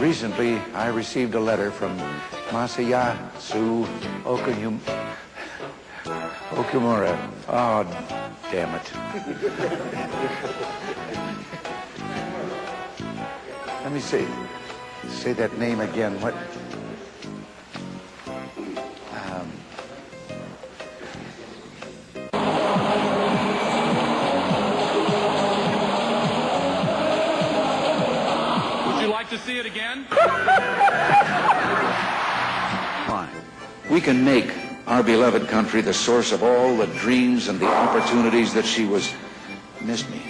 Recently, I received a letter from Masayasu Okumura. Oh, damn it. Let me say that name again. What? Would you like to see it again? Fine. We can make our beloved country the source of all the dreams and the opportunities that she was... Missed me.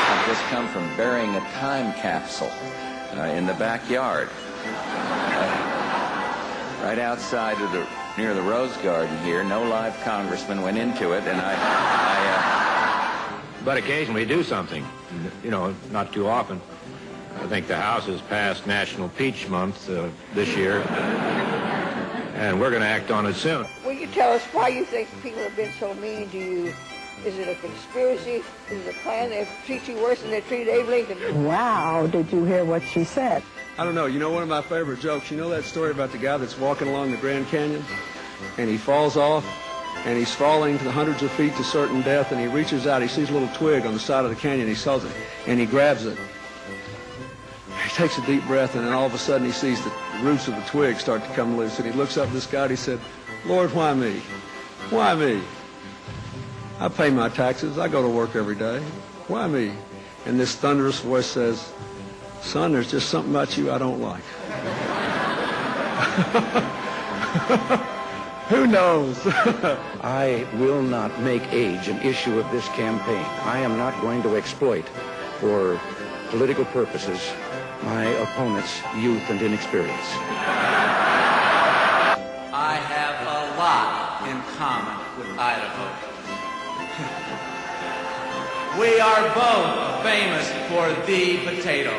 I've just come from burying a time capsule in the backyard. Right outside of near the Rose Garden here. No live congressman went into it, and But occasionally do something, you know, not too often. I think the House has passed National Peach Month this year, and we're going to act on it soon. Will you tell us why you think people have been so mean to you? Is it a conspiracy? Is it a plan? They treat you worse than they treated Abe Lincoln? Wow, did you hear what she said? I don't know. You know one of my favorite jokes? You know that story about the guy that's walking along the Grand Canyon, and he falls off, and he's falling to hundreds of feet to certain death, and he reaches out, he sees a little twig on the side of the canyon, he saws it, and he grabs it. He takes a deep breath, and then all of a sudden he sees the roots of the twig start to come loose, and he looks up at this guy and he said, "Lord, why me? Why me? I pay my taxes. I go to work every day. Why me?" And this thunderous voice says, "Son, there's just something about you I don't like." Who knows? I will not make age an issue of this campaign. I am not going to exploit, for political purposes, my opponent's youth and inexperience. I have a lot in common with Idaho. We are both famous for the potato.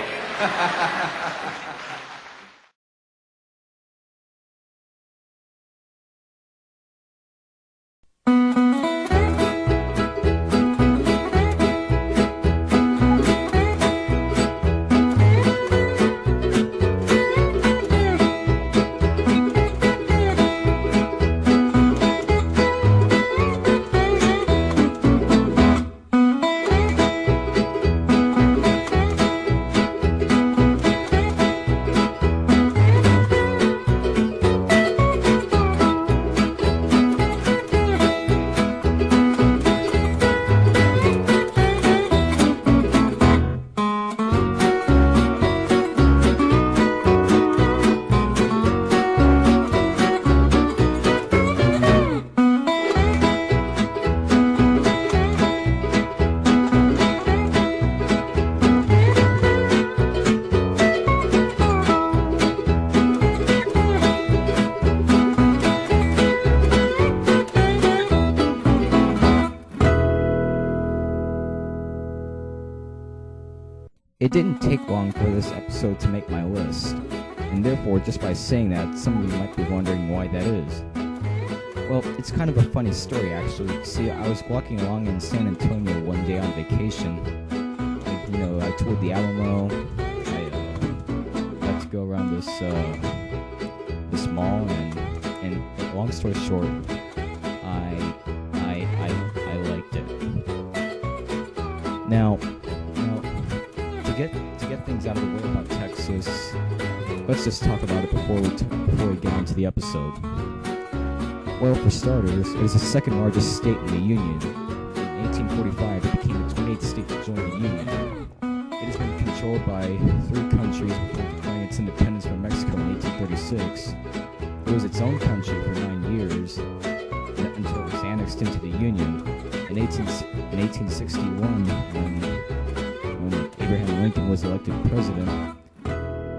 It didn't take long for this episode to make my list, and therefore, just by saying that, some of you might be wondering why that is. Well, it's kind of a funny story, actually. See, I was walking along in San Antonio one day on vacation. I toured the Alamo. I got to go around this mall, and long story short, I liked it. Now, to get things out of the way about Texas, let's just talk about it before we get into the episode. Well, for starters, it is the second largest state in the Union. In 1845, it became the 28th state to join the Union. It has been controlled by three countries before declaring its independence from Mexico in 1836. It was its own country for 9 years until it was annexed into the Union. In 1861, when Abraham Lincoln was elected president,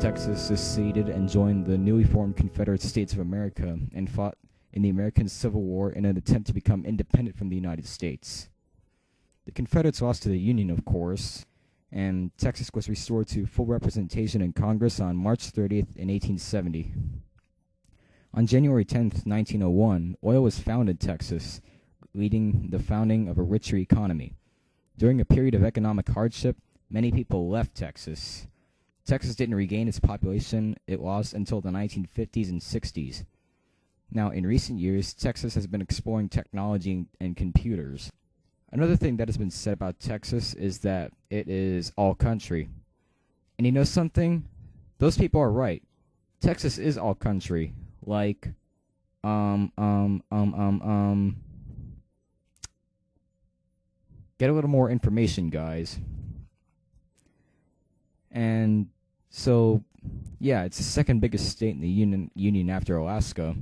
Texas seceded and joined the newly formed Confederate States of America and fought in the American Civil War in an attempt to become independent from the United States. The Confederates lost to the Union, of course, and Texas was restored to full representation in Congress on March 30th in 1870. On January 10th, 1901, oil was found in Texas, leading the founding of a richer economy. During a period of economic hardship, many people left Texas. Texas didn't regain its population it lost until the 1950s and 60s. Now, in recent years, Texas has been exploring technology and computers. Another thing that has been said about Texas is that it is all country. And you know something? Those people are right. Texas is all country. Like, get a little more information, guys. And so, yeah, it's the second biggest state in the Union after Alaska,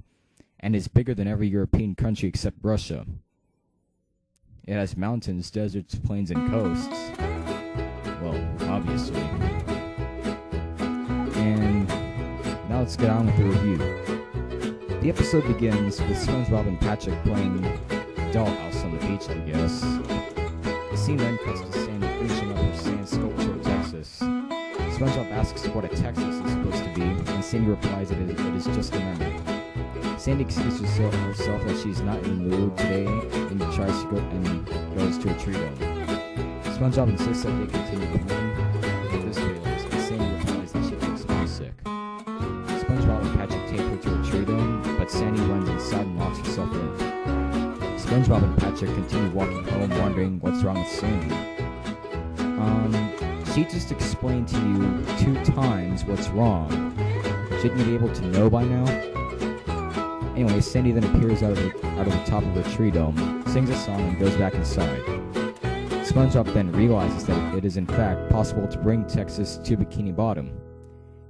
and it's bigger than every European country except Russia. It has mountains, deserts, plains, and coasts. Well, obviously. And now let's get on with the review. The episode begins with SpongeBob and Patrick playing dollhouse on the beach, I guess. The scene then cuts to Sandy finishing up her sand sculpture of Texas. SpongeBob asks what a Texas is supposed to be, and Sandy replies that it is just a memory. Sandy excuses herself that she's not in the mood today, and tries to go and goes to a tree dome. SpongeBob insists that they continue going, but this fails, and Sandy replies that she feels homesick. SpongeBob and Patrick take her to a tree dome, but Sandy runs inside and locks herself in. SpongeBob and Patrick continue walking home, wondering what's wrong with Sandy. She just explained to you 2 times what's wrong. Shouldn't you be able to know by now? Anyway, Sandy then appears out of the top of the tree dome, sings a song, and goes back inside. SpongeBob then realizes that it is in fact possible to bring Texas to Bikini Bottom.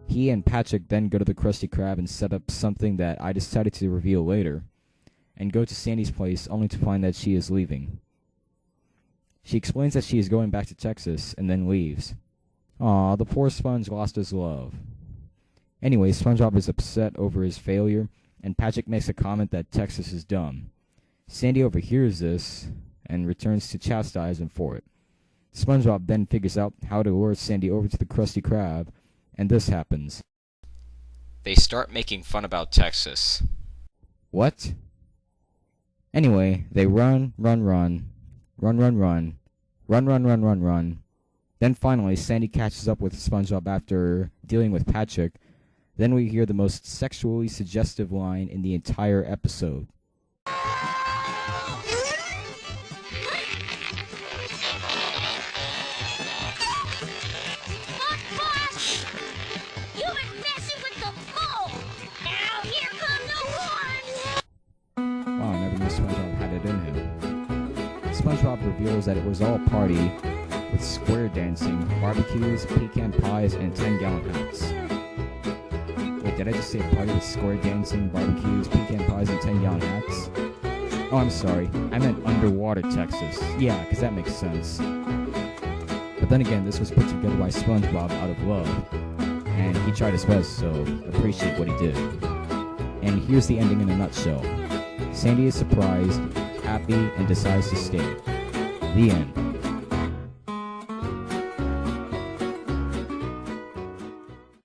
He and Patrick then go to the Krusty Krab and set up something that I decided to reveal later, and go to Sandy's place only to find that she is leaving. She explains that she is going back to Texas, and then leaves. Aw, the poor Sponge lost his love. Anyway, SpongeBob is upset over his failure, and Patrick makes a comment that Texas is dumb. Sandy overhears this, and returns to chastise him for it. SpongeBob then figures out how to lure Sandy over to the Krusty Krab, and this happens. They start making fun about Texas. What? Anyway, they run. Then finally, Sandy catches up with SpongeBob after dealing with Patrick. Then we hear the most sexually suggestive line in the entire episode. Wow, I never knew SpongeBob had it in him. SpongeBob reveals that it was all a party with square dancing, barbecues, pecan pies, and 10-gallon hats. Wait, did I just say a party with square dancing, barbecues, pecan pies, and 10-gallon hats? Oh, I'm sorry. I meant underwater Texas. Yeah, because that makes sense. But then again, this was put together by SpongeBob out of love, and he tried his best, so appreciate what he did. And here's the ending in a nutshell. Sandy is surprised, happy, and decides to stay. The end.